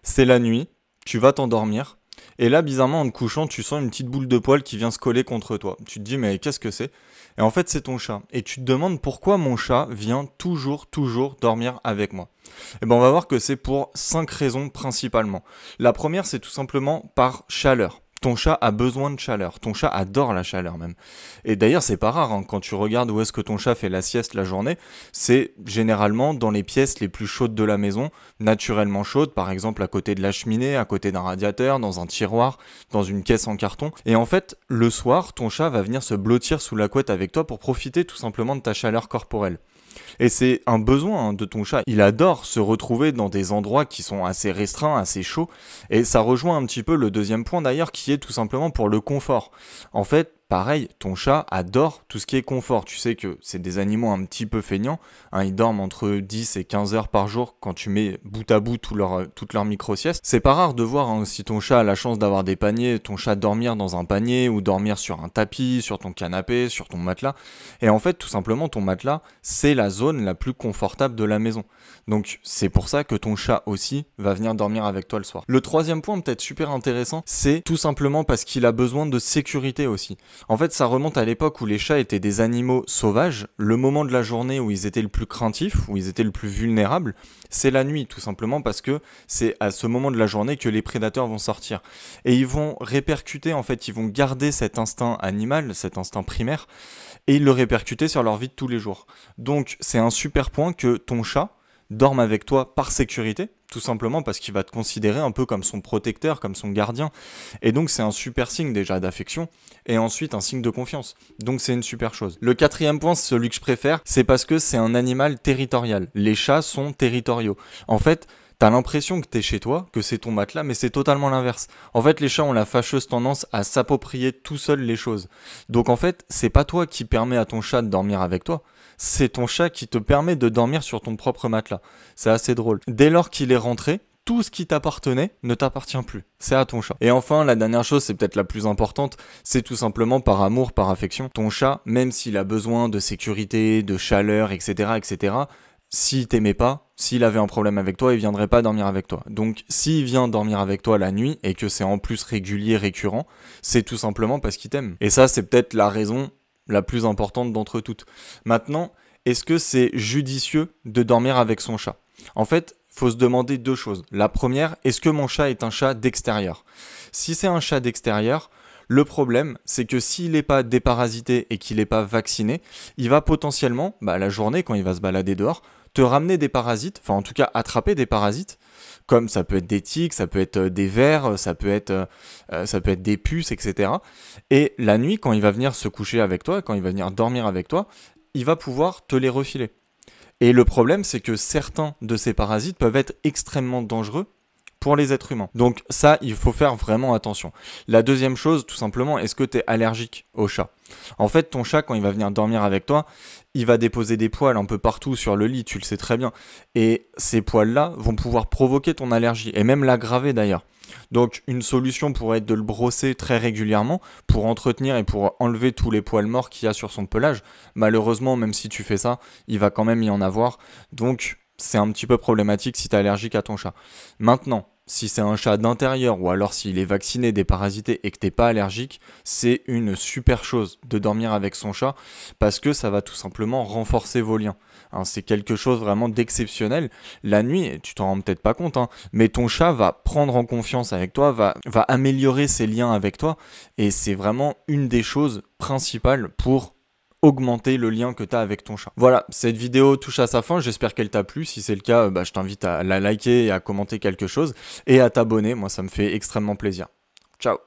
c'est la nuit, tu vas t'endormir, et là, bizarrement, en te couchant, tu sens une petite boule de poil qui vient se coller contre toi. Tu te dis, mais qu'est-ce que c'est? Et en fait, c'est ton chat. Et tu te demandes pourquoi mon chat vient toujours dormir avec moi. Et ben, on va voir que c'est pour 5 raisons principalement. La première, c'est tout simplement par chaleur. Ton chat a besoin de chaleur. Ton chat adore la chaleur même. Et d'ailleurs, c'est pas rare, hein, quand tu regardes où est-ce que ton chat fait la sieste la journée, c'est généralement dans les pièces les plus chaudes de la maison, naturellement chaudes, par exemple à côté de la cheminée, à côté d'un radiateur, dans un tiroir, dans une caisse en carton. Et en fait, le soir, ton chat va venir se blottir sous la couette avec toi pour profiter tout simplement de ta chaleur corporelle. Et c'est un besoin, hein, de ton chat. Il adore se retrouver dans des endroits qui sont assez restreints, assez chauds. Et ça rejoint un petit peu le deuxième point d'ailleurs, qui est tout simplement pour le confort. En fait, pareil, ton chat adore tout ce qui est confort. Tu sais que c'est des animaux un petit peu feignants, hein, ils dorment entre 10 et 15 heures par jour quand tu mets bout à bout toutes leurs micro-siestes. C'est pas rare de voir, hein, si ton chat a la chance d'avoir des paniers, ton chat dormir dans un panier ou dormir sur un tapis, sur ton canapé, sur ton matelas. Et en fait, tout simplement, ton matelas, c'est la zone la plus confortable de la maison. Donc c'est pour ça que ton chat aussi va venir dormir avec toi le soir. Le troisième point, peut-être super intéressant, c'est tout simplement parce qu'il a besoin de sécurité aussi. En fait, ça remonte à l'époque où les chats étaient des animaux sauvages. Le moment de la journée où ils étaient le plus craintifs, où ils étaient le plus vulnérables, c'est la nuit, tout simplement parce que c'est à ce moment de la journée que les prédateurs vont sortir. Et ils vont répercuter, en fait, ils vont garder cet instinct animal, cet instinct primaire, et ils le répercuter sur leur vie de tous les jours. Donc, c'est un super point que ton chat dorme avec toi par sécurité, tout simplement parce qu'il va te considérer un peu comme son protecteur, comme son gardien. Et donc c'est un super signe déjà d'affection, et ensuite un signe de confiance. Donc c'est une super chose. Le quatrième point, c'est celui que je préfère, c'est parce que c'est un animal territorial. Les chats sont territoriaux. En fait, t'as l'impression que t'es chez toi, que c'est ton matelas, mais c'est totalement l'inverse. En fait, les chats ont la fâcheuse tendance à s'approprier tout seuls les choses. Donc en fait, c'est pas toi qui permets à ton chat de dormir avec toi, c'est ton chat qui te permet de dormir sur ton propre matelas. C'est assez drôle. Dès lors qu'il est rentré, tout ce qui t'appartenait ne t'appartient plus. C'est à ton chat. Et enfin, la dernière chose, c'est peut-être la plus importante, c'est tout simplement par amour, par affection. Ton chat, même s'il a besoin de sécurité, de chaleur, etc., s'il t'aimait pas, s'il avait un problème avec toi, il viendrait pas dormir avec toi. Donc, s'il vient dormir avec toi la nuit, et que c'est en plus régulier, récurrent, c'est tout simplement parce qu'il t'aime. Et ça, c'est peut-être la raison la plus importante d'entre toutes. Maintenant, est-ce que c'est judicieux de dormir avec son chat? En fait, faut se demander deux choses. La première, est-ce que mon chat est un chat d'extérieur? Si c'est un chat d'extérieur, le problème, c'est que s'il n'est pas déparasité et qu'il n'est pas vacciné, il va potentiellement, la journée, quand il va se balader dehors, te ramener des parasites, enfin en tout cas attraper des parasites, comme ça peut être des tiques, ça peut être des vers, ça peut être des puces, etc. Et la nuit, quand il va venir se coucher avec toi, quand il va venir dormir avec toi, il va pouvoir te les refiler. Et le problème, c'est que certains de ces parasites peuvent être extrêmement dangereux pour les êtres humains. Donc ça, il faut faire vraiment attention. La deuxième chose, tout simplement, est-ce que tu es allergique au chat? En fait, ton chat, quand il va venir dormir avec toi, il va déposer des poils un peu partout sur le lit, tu le sais très bien. Et ces poils-là vont pouvoir provoquer ton allergie, et même l'aggraver d'ailleurs. Donc une solution pourrait être de le brosser très régulièrement pour entretenir et pour enlever tous les poils morts qu'il y a sur son pelage. Malheureusement, même si tu fais ça, il va quand même y en avoir. Donc c'est un petit peu problématique si tu es allergique à ton chat. Maintenant, si c'est un chat d'intérieur ou alors s'il est vacciné, déparasité et que t'es pas allergique, c'est une super chose de dormir avec son chat parce que ça va tout simplement renforcer vos liens. Hein, c'est quelque chose vraiment d'exceptionnel. La nuit, tu t'en rends peut-être pas compte, hein, mais ton chat va prendre en confiance avec toi, va améliorer ses liens avec toi et c'est vraiment une des choses principales pour augmenter le lien que tu as avec ton chat. Voilà, cette vidéo touche à sa fin, j'espère qu'elle t'a plu. Si c'est le cas, je t'invite à la liker et à commenter quelque chose et à t'abonner, moi ça me fait extrêmement plaisir. Ciao.